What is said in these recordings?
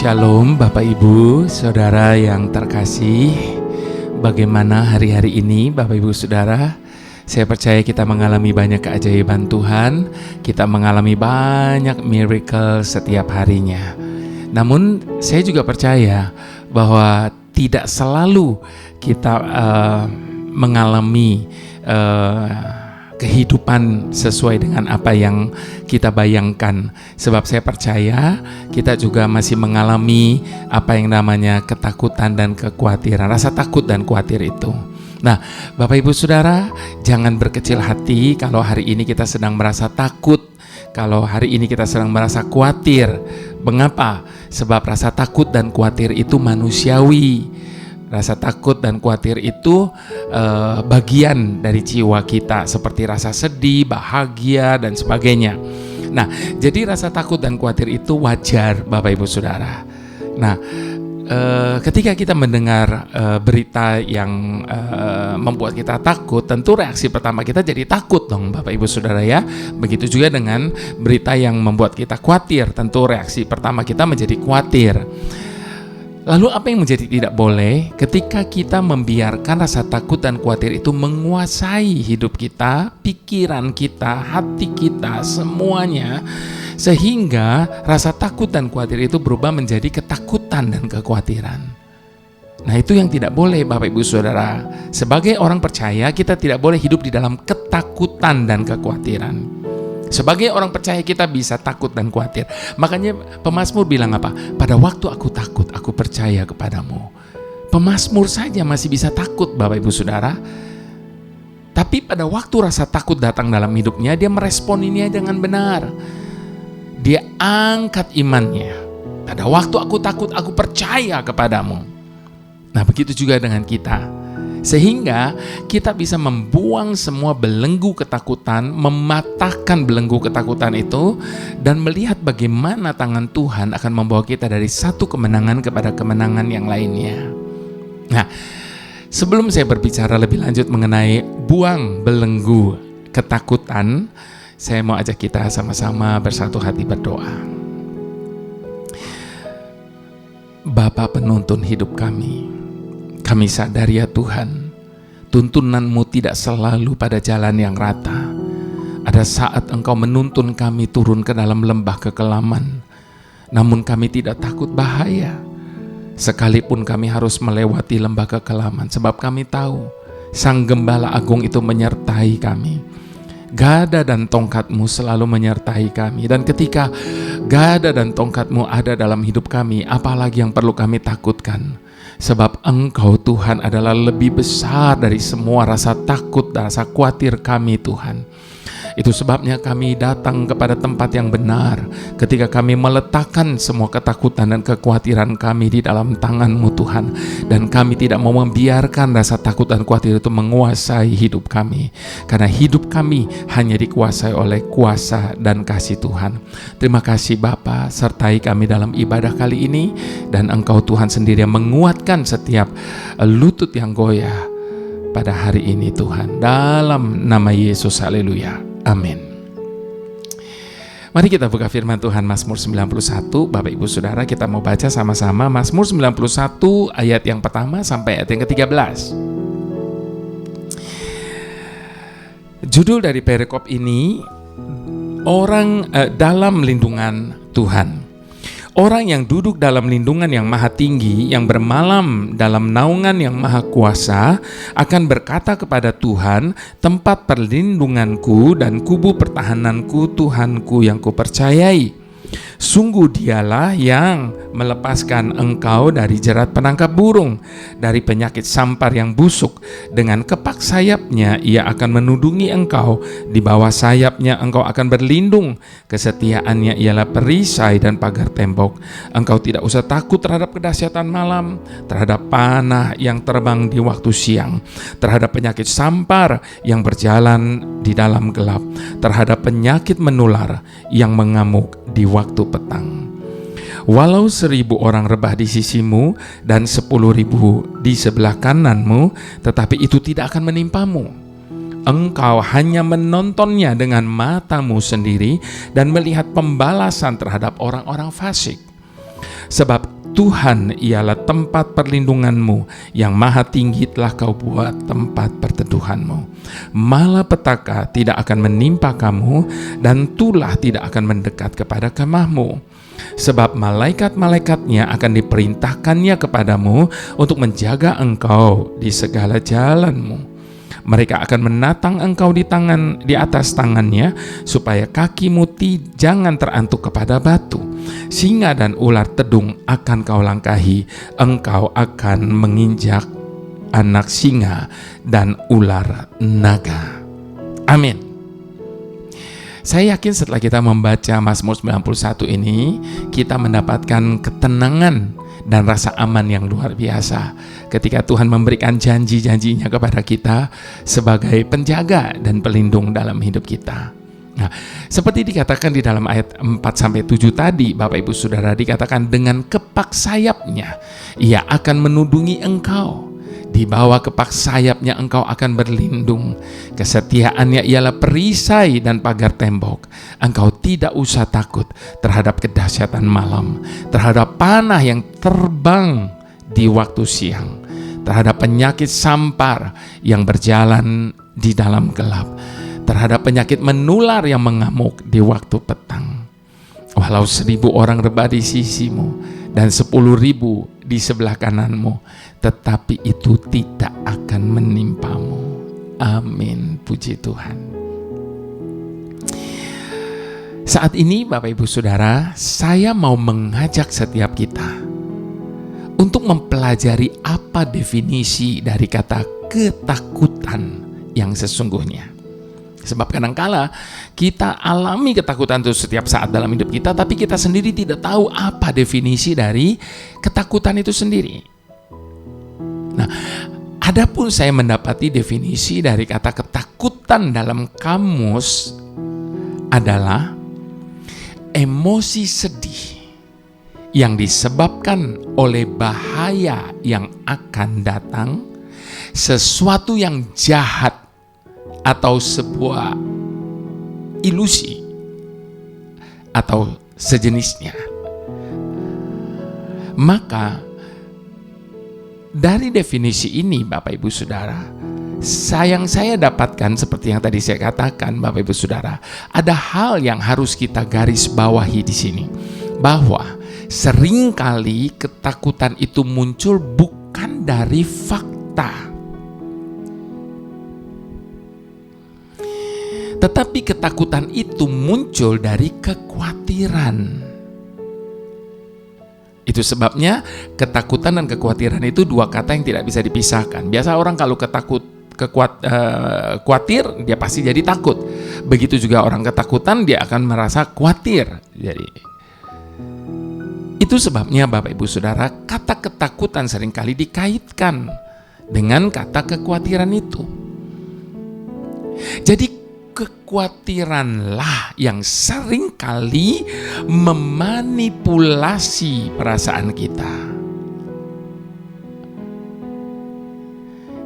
Shalom Bapak Ibu, Saudara yang terkasih. Bagaimana hari-hari ini Bapak Ibu Saudara? Saya percaya kita mengalami banyak keajaiban Tuhan. Kita mengalami banyak miracle setiap harinya. Namun saya juga percaya bahwa tidak selalu kita mengalami kehidupan sesuai dengan apa yang kita bayangkan. Sebab saya percaya kita juga masih mengalami apa yang namanya ketakutan dan kekhawatiran, rasa takut dan khawatir itu. Nah, Bapak Ibu Saudara, jangan berkecil hati kalau hari ini kita sedang merasa takut, kalau hari ini kita sedang merasa khawatir. Mengapa? Sebab rasa takut dan khawatir itu manusiawi. Rasa takut dan khawatir itu bagian dari jiwa kita, seperti rasa sedih, bahagia, dan sebagainya. Nah, jadi rasa takut dan khawatir itu wajar, Bapak Ibu Saudara. Nah, ketika kita mendengar berita yang membuat kita takut, tentu reaksi pertama kita jadi takut dong, Bapak Ibu Saudara ya. Begitu juga dengan berita yang membuat kita khawatir, tentu reaksi pertama kita menjadi khawatir. Lalu apa yang menjadi tidak boleh ketika kita membiarkan rasa takut dan khawatir itu menguasai hidup kita, pikiran kita, hati kita, semuanya, sehingga rasa takut dan khawatir itu berubah menjadi ketakutan dan kekhawatiran. Nah, itu yang tidak boleh Bapak Ibu Saudara. Sebagai orang percaya kita tidak boleh hidup di dalam ketakutan dan kekhawatiran. Sebagai orang percaya kita bisa takut dan khawatir. Makanya pemazmur bilang apa? Pada waktu aku takut, aku percaya kepadamu. Pemazmur saja masih bisa takut Bapak Ibu Saudara. Tapi pada waktu rasa takut datang dalam hidupnya, dia meresponinya dengan benar. Dia angkat imannya. Pada waktu aku takut, aku percaya kepadamu. Nah, begitu juga dengan kita. Sehingga kita bisa membuang semua belenggu ketakutan, mematahkan belenggu ketakutan itu, dan melihat bagaimana tangan Tuhan akan membawa kita dari satu kemenangan kepada kemenangan yang lainnya. Nah, sebelum saya berbicara lebih lanjut mengenai buang belenggu ketakutan, saya mau ajak kita sama-sama bersatu hati berdoa. Bapa penuntun hidup kami sadar ya Tuhan, tuntunan-Mu tidak selalu pada jalan yang rata. Ada saat Engkau menuntun kami turun ke dalam lembah kekelaman, namun kami tidak takut bahaya. Sekalipun kami harus melewati lembah kekelaman, sebab kami tahu Sang Gembala Agung itu menyertai kami. Gada dan tongkat-Mu selalu menyertai kami. Dan ketika gada dan tongkat-Mu ada dalam hidup kami, apalagi yang perlu kami takutkan? Sebab Engkau Tuhan adalah lebih besar dari semua rasa takut dan rasa khawatir kami Tuhan. Itu sebabnya kami datang kepada tempat yang benar ketika kami meletakkan semua ketakutan dan kekhawatiran kami di dalam tangan-Mu Tuhan. Dan kami tidak mau membiarkan rasa takut dan khawatir itu menguasai hidup kami. Karena hidup kami hanya dikuasai oleh kuasa dan kasih Tuhan. Terima kasih Bapa, sertai kami dalam ibadah kali ini. Dan Engkau Tuhan sendiri yang menguatkan setiap lutut yang goyah pada hari ini Tuhan. Dalam nama Yesus, haleluya. Amin. Mari kita buka firman Tuhan Mazmur 91. Bapak Ibu Saudara, kita mau baca sama-sama Mazmur 91 ayat yang pertama sampai ayat yang ke-13. Judul dari perikop ini, orang dalam lindungan Tuhan. Orang yang duduk dalam lindungan yang maha tinggi, yang bermalam dalam naungan yang maha kuasa, akan berkata kepada Tuhan, tempat perlindunganku dan kubu pertahananku, Tuhanku yang kupercayai. Sungguh Dialah yang melepaskan engkau dari jerat penangkap burung, dari penyakit sampar yang busuk. Dengan kepak sayapnya Ia akan menudungi engkau, di bawah sayapnya engkau akan berlindung. Kesetiaannya ialah perisai dan pagar tembok. Engkau tidak usah takut terhadap kedahsyatan malam, terhadap panah yang terbang di waktu siang, terhadap penyakit sampar yang berjalan di dalam gelap, terhadap penyakit menular yang mengamuk di waktu petang. Walau 1.000 orang rebah di sisimu dan 10.000 di sebelah kananmu, tetapi itu tidak akan menimpamu. Engkau hanya menontonnya dengan matamu sendiri dan melihat pembalasan terhadap orang-orang fasik. Sebab Tuhan ialah tempat perlindunganmu, yang maha tinggi telah kau buat tempat perteduhanmu. Malapetaka tidak akan menimpa kamu, dan tulah tidak akan mendekat kepada kemahmu. Sebab malaikat-malaikatnya akan diperintahkannya kepadamu untuk menjaga engkau di segala jalanmu. Mereka akan menatang engkau di atas tangannya, supaya kakimu jangan terantuk kepada batu. Singa dan ular tedung akan kau langkahi, engkau akan menginjak anak singa dan ular naga. Amin. Saya yakin setelah kita membaca Mazmur 91 ini, kita mendapatkan ketenangan dan rasa aman yang luar biasa ketika Tuhan memberikan janji-janjinya kepada kita sebagai penjaga dan pelindung dalam hidup kita. Nah, seperti dikatakan di dalam ayat 4-7 tadi, Bapak Ibu Saudara, dikatakan dengan kepak sayapnya Ia akan menudungi engkau. Di bawah kepak sayapnya engkau akan berlindung. Kesetiaannya ialah perisai dan pagar tembok. Engkau tidak usah takut terhadap kedahsyatan malam, terhadap panah yang terbang di waktu siang, terhadap penyakit sampar yang berjalan di dalam gelap, terhadap penyakit menular yang mengamuk di waktu petang. Walau 1.000 orang rebah di sisimu dan 10.000 di sebelah kananmu, tetapi itu tidak akan menimpamu. Amin, puji Tuhan. Saat ini Bapak Ibu Saudara, saya mau mengajak setiap kita untuk mempelajari apa definisi dari kata ketakutan yang sesungguhnya. Sebab kadangkala kita alami ketakutan itu setiap saat dalam hidup kita, tapi kita sendiri tidak tahu apa definisi dari ketakutan itu sendiri. Nah, adapun saya mendapati definisi dari kata ketakutan dalam kamus adalah emosi sedih yang disebabkan oleh bahaya yang akan datang, sesuatu yang jahat atau sebuah ilusi atau sejenisnya. Maka dari definisi ini Bapak Ibu Saudara, yang saya dapatkan seperti yang tadi saya katakan Bapak Ibu Saudara, ada hal yang harus kita garis bawahi di sini, bahwa seringkali ketakutan itu muncul bukan dari fakta, tetapi ketakutan itu muncul dari kekhawatiran. Itu sebabnya ketakutan dan kekhawatiran itu dua kata yang tidak bisa dipisahkan. Biasa orang kalau khawatir, dia pasti jadi takut. Begitu juga orang ketakutan, dia akan merasa khawatir. Jadi itu sebabnya Bapak Ibu Saudara, kata ketakutan seringkali dikaitkan dengan kata kekhawatiran itu. Jadi kekhawatiranlah yang seringkali memanipulasi perasaan kita.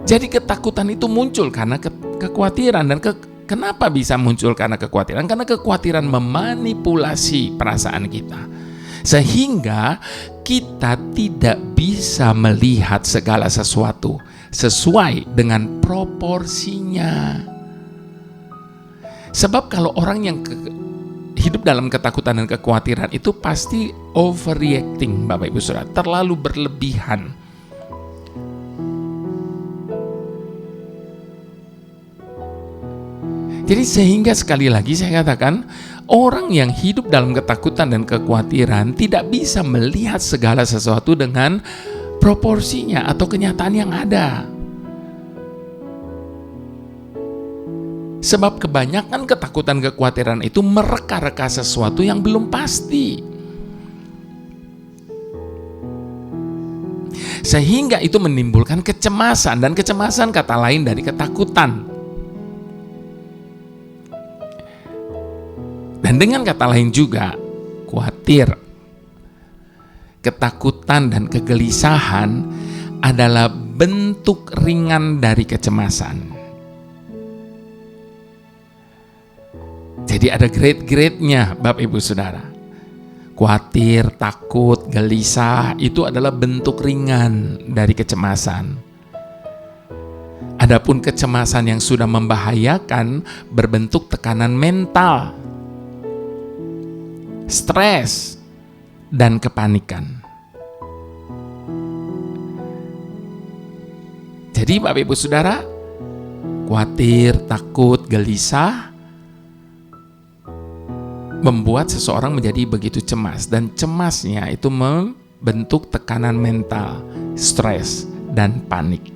Jadi ketakutan itu muncul karena kekhawatiran. Dan kenapa bisa muncul karena kekhawatiran? Karena kekhawatiran memanipulasi perasaan kita, sehingga kita tidak bisa melihat segala sesuatu sesuai dengan proporsinya. Sebab kalau orang yang hidup dalam ketakutan dan kekhawatiran itu pasti overreacting, Bapak Ibu Saudara, terlalu berlebihan. Jadi sehingga sekali lagi saya katakan, orang yang hidup dalam ketakutan dan kekhawatiran tidak bisa melihat segala sesuatu dengan proporsinya atau kenyataan yang ada. Sebab kebanyakan ketakutan kekhawatiran itu mereka-reka sesuatu yang belum pasti, sehingga itu menimbulkan kecemasan, dan kecemasan kata lain dari ketakutan. Dan dengan kata lain juga khawatir, ketakutan dan kegelisahan adalah bentuk ringan dari kecemasan. Jadi ada grade-grade-nya Bapak Ibu Saudara. Khawatir, takut, gelisah itu adalah bentuk ringan dari kecemasan. Adapun kecemasan yang sudah membahayakan berbentuk tekanan mental, stres, dan kepanikan. Jadi Bapak Ibu Saudara, khawatir, takut, gelisah membuat seseorang menjadi begitu cemas, dan cemasnya itu membentuk tekanan mental, stres, dan panik.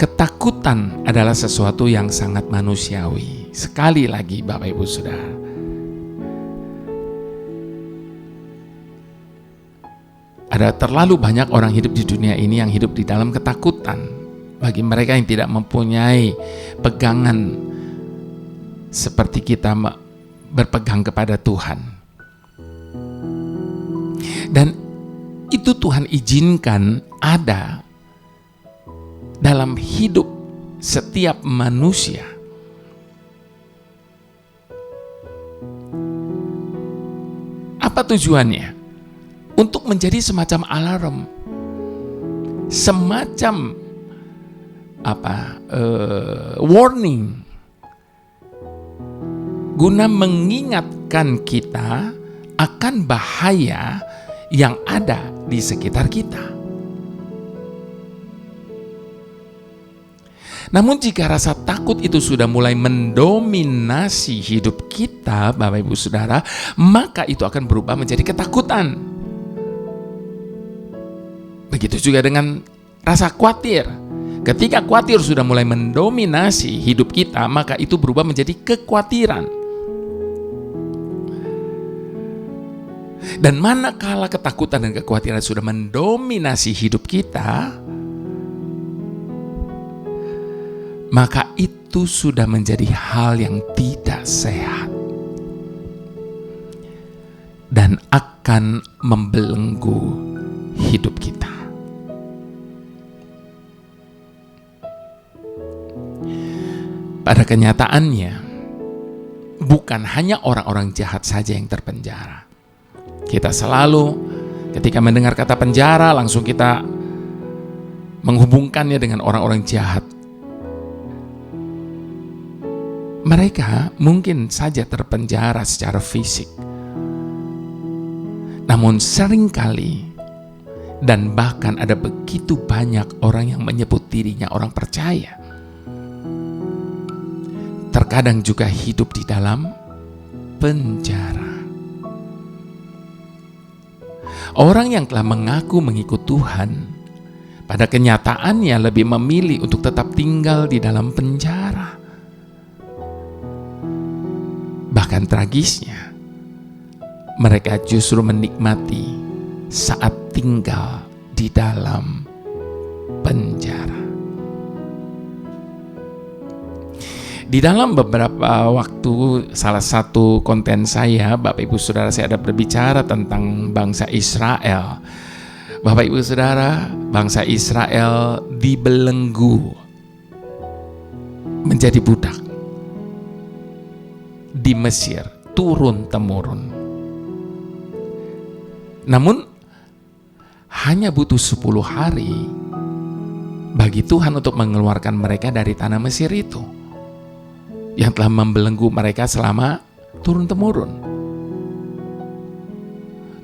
Ketakutan adalah sesuatu yang sangat manusiawi. Sekali lagi Bapak Ibu Saudara, ada terlalu banyak orang hidup di dunia ini yang hidup di dalam ketakutan. Bagi mereka yang tidak mempunyai pegangan seperti kita berpegang kepada Tuhan. Dan itu Tuhan izinkan ada dalam hidup setiap manusia. Apa tujuannya? Untuk menjadi semacam alarm, semacam warning, guna mengingatkan kita akan bahaya yang ada di sekitar kita. Namun jika rasa takut itu sudah mulai mendominasi hidup kita, Bapak Ibu Saudara, maka itu akan berubah menjadi ketakutan. Begitu juga dengan rasa khawatir. Ketika khawatir sudah mulai mendominasi hidup kita, maka itu berubah menjadi kekhawatiran. Dan manakala ketakutan dan kekhawatiran sudah mendominasi hidup kita, maka itu sudah menjadi hal yang tidak sehat dan akan membelenggu hidup kita. Pada kenyataannya, bukan hanya orang-orang jahat saja yang terpenjara. Kita selalu ketika mendengar kata penjara, langsung kita menghubungkannya dengan orang-orang jahat. Mereka mungkin saja terpenjara secara fisik, namun seringkali dan bahkan ada begitu banyak orang yang menyebut dirinya orang percaya, terkadang juga hidup di dalam penjara. Orang yang telah mengaku mengikut Tuhan, pada kenyataannya lebih memilih untuk tetap tinggal di dalam penjara. Bahkan tragisnya, mereka justru menikmati saat tinggal di dalam penjara. Di dalam beberapa waktu, salah satu konten saya, Bapak Ibu Saudara, saya ada berbicara tentang bangsa Israel. Bapak Ibu Saudara, bangsa Israel dibelenggu menjadi budak di Mesir turun-temurun. Namun hanya butuh 10 hari bagi Tuhan untuk mengeluarkan mereka dari tanah Mesir itu, yang telah membelenggu mereka selama turun-temurun.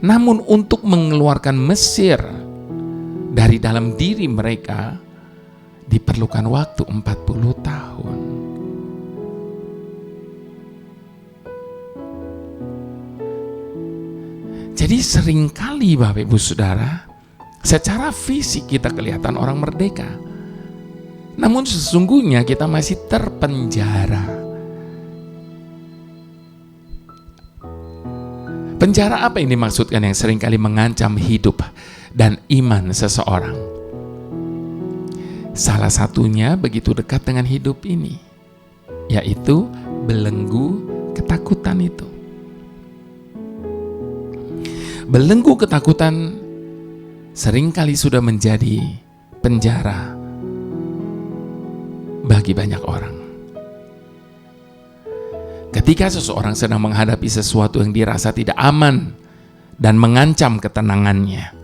Namun untuk mengeluarkan Mesir dari dalam diri mereka diperlukan waktu 40 tahun. Jadi seringkali Bapak Ibu Saudara, secara fisik kita kelihatan orang merdeka, namun sesungguhnya kita masih terpenjara. Penjara apa yang dimaksudkan yang seringkali mengancam hidup dan iman seseorang? Salah satunya begitu dekat dengan hidup ini, yaitu belenggu ketakutan itu. Belenggu ketakutan seringkali sudah menjadi penjara bagi banyak orang. Ketika seseorang sedang menghadapi sesuatu yang dirasa tidak aman dan mengancam ketenangannya,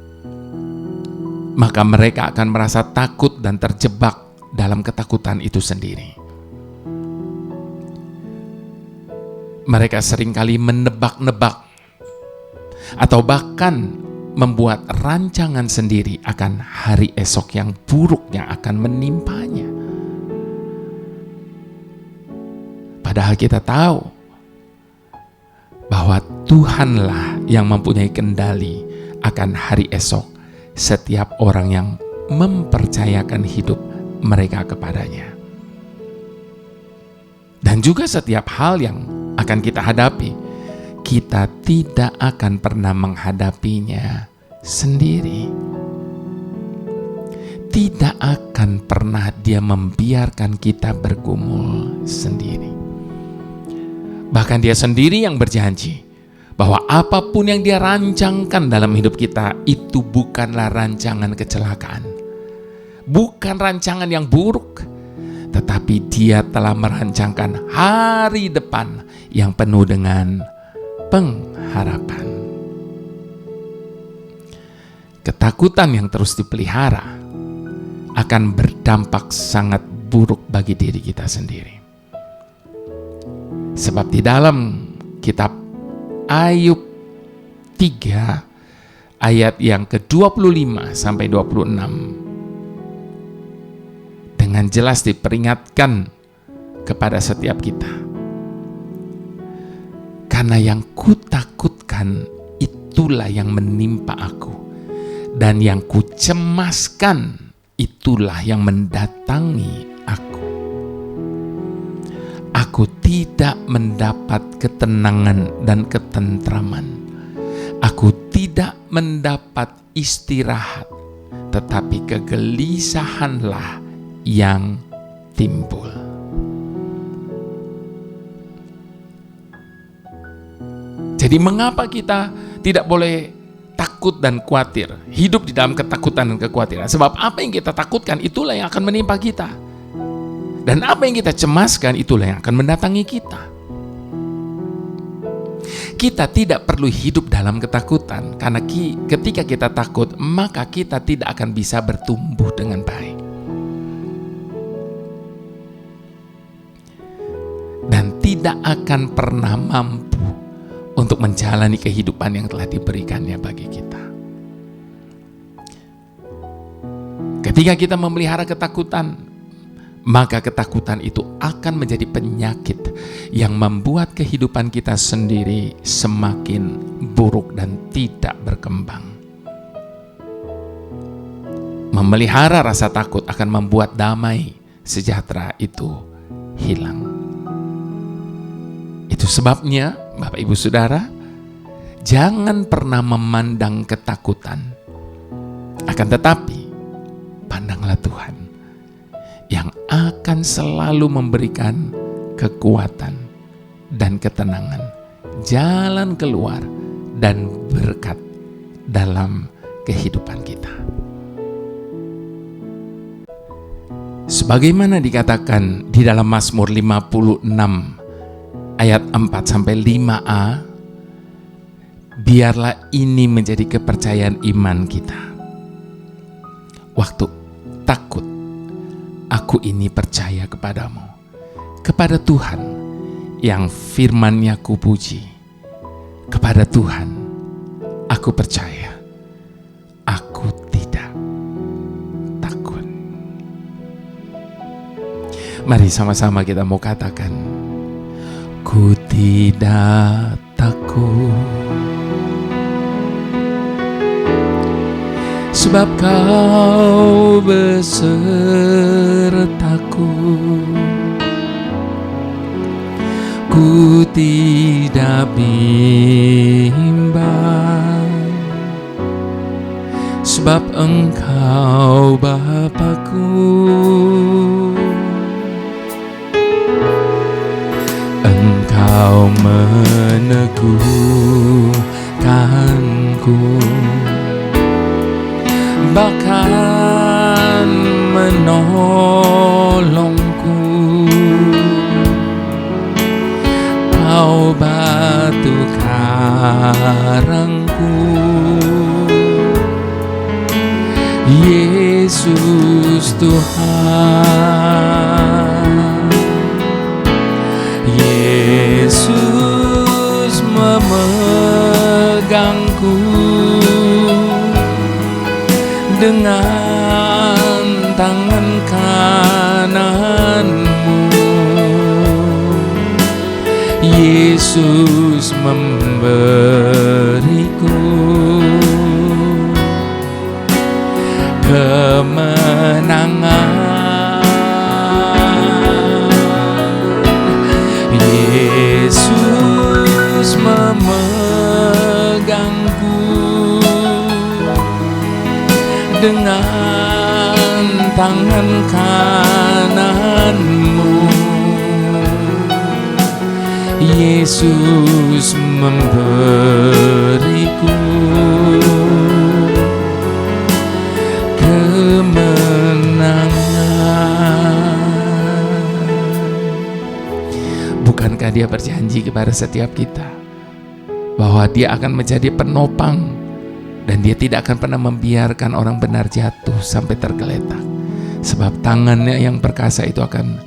maka mereka akan merasa takut dan terjebak dalam ketakutan itu sendiri. Mereka seringkali menebak-nebak atau bahkan membuat rancangan sendiri akan hari esok yang buruk yang akan menimpanya. Padahal kita tahu bahwa Tuhanlah yang mempunyai kendali akan hari esok setiap orang yang mempercayakan hidup mereka kepadanya. Dan juga setiap hal yang akan kita hadapi, kita tidak akan pernah menghadapinya sendiri. Tidak akan pernah Dia membiarkan kita bergumul sendiri. Bahkan Dia sendiri yang berjanji bahwa apapun yang Dia rancangkan dalam hidup kita itu bukanlah rancangan kecelakaan, bukan rancangan yang buruk, tetapi Dia telah merancangkan hari depan yang penuh dengan pengharapan. Ketakutan yang terus dipelihara akan berdampak sangat buruk bagi diri kita sendiri. Sebab di dalam kitab Ayub 3 ayat yang ke-25 sampai 26 dengan jelas diperingatkan kepada setiap kita. Karena yang kutakutkan itulah yang menimpa aku, dan yang kucemaskan itulah yang mendatangi aku. Aku tidak mendapat ketenangan dan ketentraman. Aku tidak mendapat istirahat, tetapi kegelisahanlah yang timbul. Jadi mengapa kita tidak boleh takut dan khawatir, hidup di dalam ketakutan dan kekhawatiran? Sebab apa yang kita takutkan itulah yang akan menimpa kita. Dan apa yang kita cemaskan itulah yang akan mendatangi kita. Kita tidak perlu hidup dalam ketakutan, karena ketika kita takut, maka kita tidak akan bisa bertumbuh dengan baik. Dan tidak akan pernah mampu untuk menjalani kehidupan yang telah diberikannya bagi kita. Ketika kita memelihara ketakutan, maka ketakutan itu akan menjadi penyakit yang membuat kehidupan kita sendiri semakin buruk dan tidak berkembang. Memelihara rasa takut akan membuat damai sejahtera itu hilang. Itu sebabnya, Bapak Ibu Saudara, jangan pernah memandang ketakutan. Akan tetapi, pandanglah Tuhan yang akan selalu memberikan kekuatan dan ketenangan, jalan keluar dan berkat dalam kehidupan kita. Sebagaimana dikatakan di dalam Mazmur 56 ayat 4-5a, biarlah ini menjadi kepercayaan iman kita. Waktu takut, aku ini percaya kepadamu, kepada Tuhan yang firman-Nya kupuji. Kepada Tuhan aku percaya, aku tidak takut. Mari sama-sama kita mau katakan, ku tidak takut, sebab Kau besertaku. Ku tidak bimbang, sebab Engkau Bapa-Ku. Engkau meneguhkanku, bahkan menolongku. Kau Tuhan. Yesus memegangku dengan tangan kananmu. Yesus memberiku kemenangan. Yesus memegangku dengan tangan kananmu. Yesus memberiku kemenangan. Bukankah Dia berjanji kepada setiap kita bahwa Dia akan menjadi penopang dan Dia tidak akan pernah membiarkan orang benar jatuh sampai tergeletak, sebab tangannya yang perkasa itu akan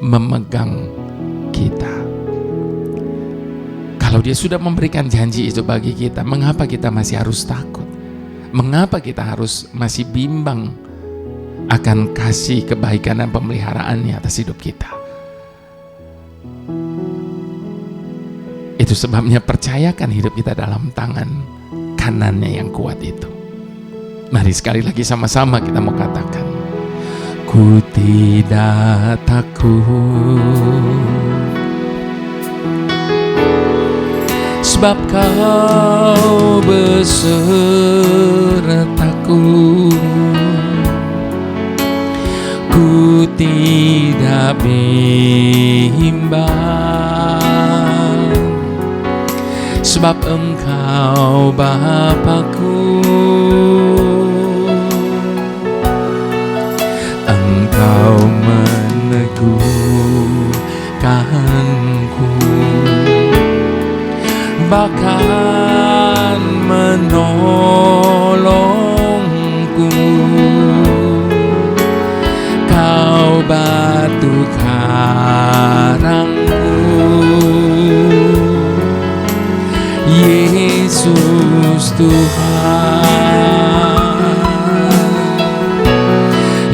memegang kita. Kalau Dia sudah memberikan janji itu bagi kita, mengapa kita masih harus takut? Mengapa kita harus masih bimbang akan kasih kebaikan dan pemeliharaannya atas hidup kita? Itu sebabnya percayakan hidup kita dalam tangan kanannya yang kuat itu. Mari sekali lagi sama-sama kita mau katakan, ku tidak takut, sebab Kau besertaku. Ku tidak bimbang, sebab Engkau Bapa-Ku. Engkau meneguhkanku, bahkan menolongku. Kau batu karangku, Yesus Tuhan.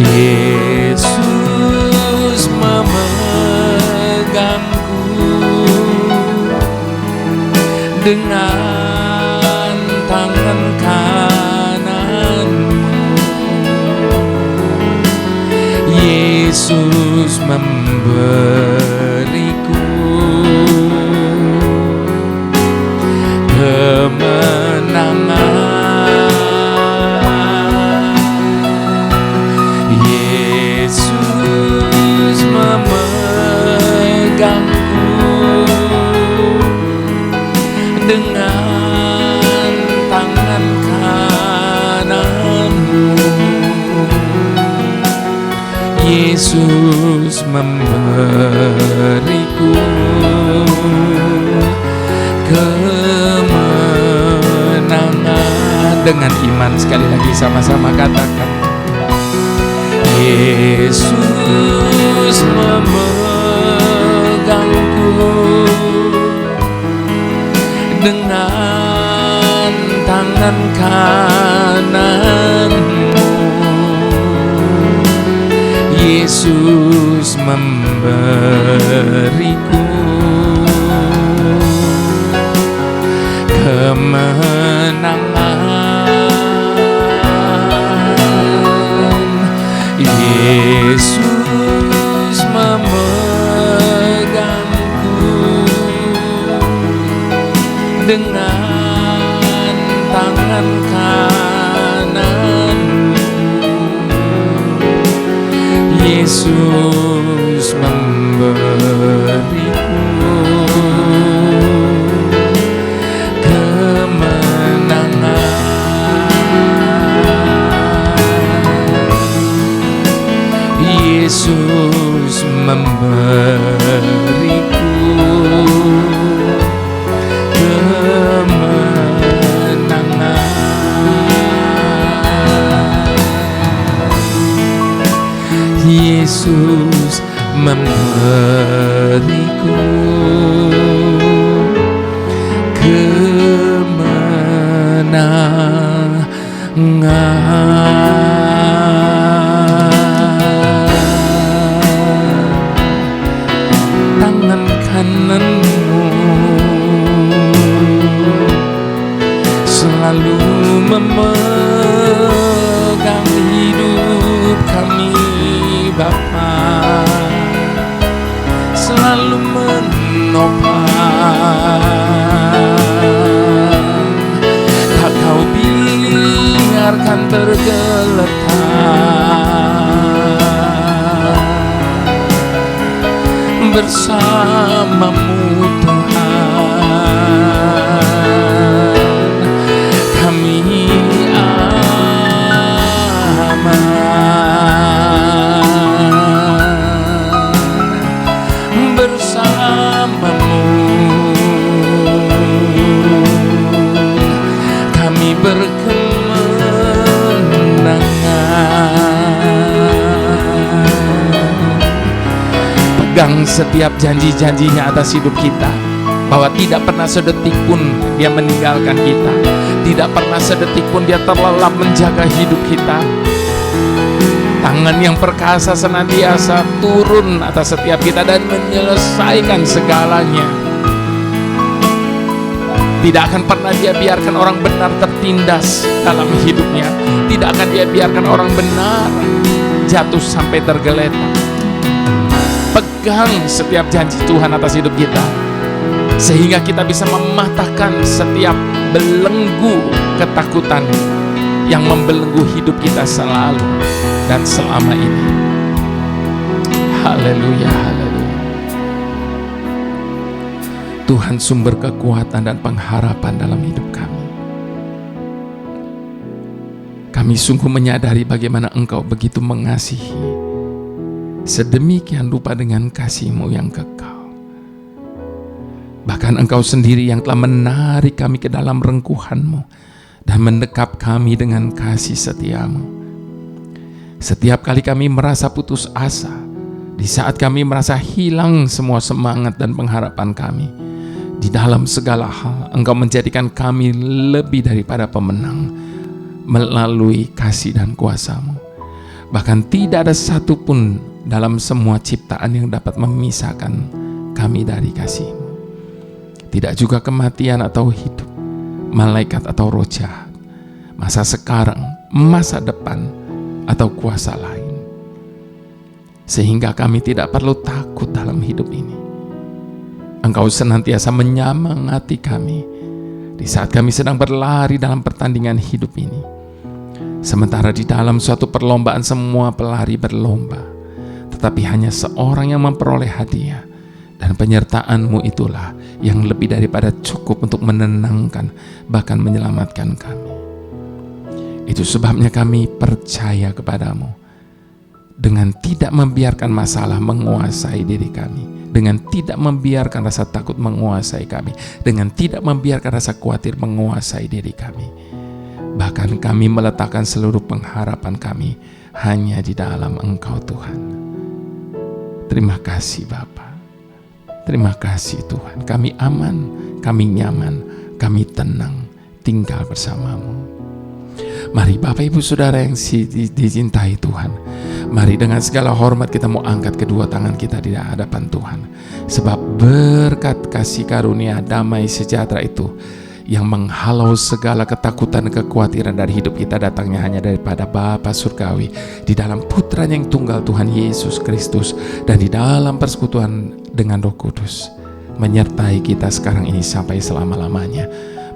Yesus memegangku dengan tangan kananmu. Yesus memberiku kemenangan. Yesus memegangku dengan tangan kananmu. Yesus memberiku kemenangan. Dengan iman sekali lagi sama-sama katakan, Yesus memegangku dengan tangan kananmu. Yesus memberiku kemenangan. Yesus memegangku dengan tangan kananmu. Yesus memberiku kemenangan. Yesus memberiku kemenangan. Yesus memberiku tangan kananmu selalu memegang hidup kami Bapa, selalu menopang, tak kau biarkan tergeletak. Bersamamu Tuhan kami aman, bersamamu kami berkemenangan. Pegang setiap janji-janjinya atas hidup kita, bahwa tidak pernah sedetik pun Dia meninggalkan kita, tidak pernah sedetik pun Dia terlelap menjaga hidup kita. Tangan yang perkasa senantiasa turun atas setiap kita dan menyelesaikan segalanya. Tidak akan pernah Dia biarkan orang benar tertindas dalam hidupnya, tidak akan Dia biarkan orang benar jatuh sampai tergeletak. Pegang setiap janji Tuhan atas hidup kita, sehingga kita bisa mematahkan setiap belenggu ketakutan yang membelenggu hidup kita selalu dan selama ini. Haleluya, haleluya. Tuhan sumber kekuatan dan pengharapan dalam hidup kami. Kami sungguh menyadari bagaimana Engkau begitu mengasihi, sedemikian rupa dengan kasih-Mu yang kekal. Bahkan Engkau sendiri yang telah menarik kami ke dalam rengkuhan-Mu dan mendekap kami dengan kasih setia-Mu. Setiap kali kami merasa putus asa, di saat kami merasa hilang semua semangat dan pengharapan kami, di dalam segala hal Engkau menjadikan kami lebih daripada pemenang melalui kasih dan kuasa-Mu. Bahkan tidak ada satupun dalam semua ciptaan yang dapat memisahkan kami dari kasih-Mu. Tidak juga kematian atau hidup, malaikat atau roh jahat, masa sekarang, masa depan, atau kuasa lain. Sehingga kami tidak perlu takut dalam hidup ini. Engkau senantiasa menyemangati kami di saat kami sedang berlari dalam pertandingan hidup ini. Sementara di dalam suatu perlombaan semua pelari berlomba, tetapi hanya seorang yang memperoleh hadiah, dan penyertaan-Mu itulah yang lebih daripada cukup untuk menenangkan, bahkan menyelamatkan kami. Itu sebabnya kami percaya kepada-Mu, dengan tidak membiarkan masalah menguasai diri kami, dengan tidak membiarkan rasa takut menguasai kami, dengan tidak membiarkan rasa khawatir menguasai diri kami. Bahkan kami meletakkan seluruh pengharapan kami hanya di dalam Engkau Tuhan. Terima kasih Bapa. Terima kasih Tuhan. Kami aman, kami nyaman, kami tenang tinggal bersama-Mu. Mari Bapak Ibu Saudara yang dicintai Tuhan, mari dengan segala hormat kita mau angkat kedua tangan kita di hadapan Tuhan. Sebab berkat kasih karunia damai sejahtera itu yang menghalau segala ketakutan dan kekhawatiran dari hidup kita datangnya hanya daripada Bapa Surgawi di dalam Putranya yang tunggal Tuhan Yesus Kristus, dan di dalam persekutuan dengan Roh Kudus menyertai kita sekarang ini sampai selama-lamanya.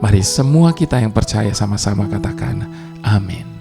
Mari semua kita yang percaya sama-sama katakan amin.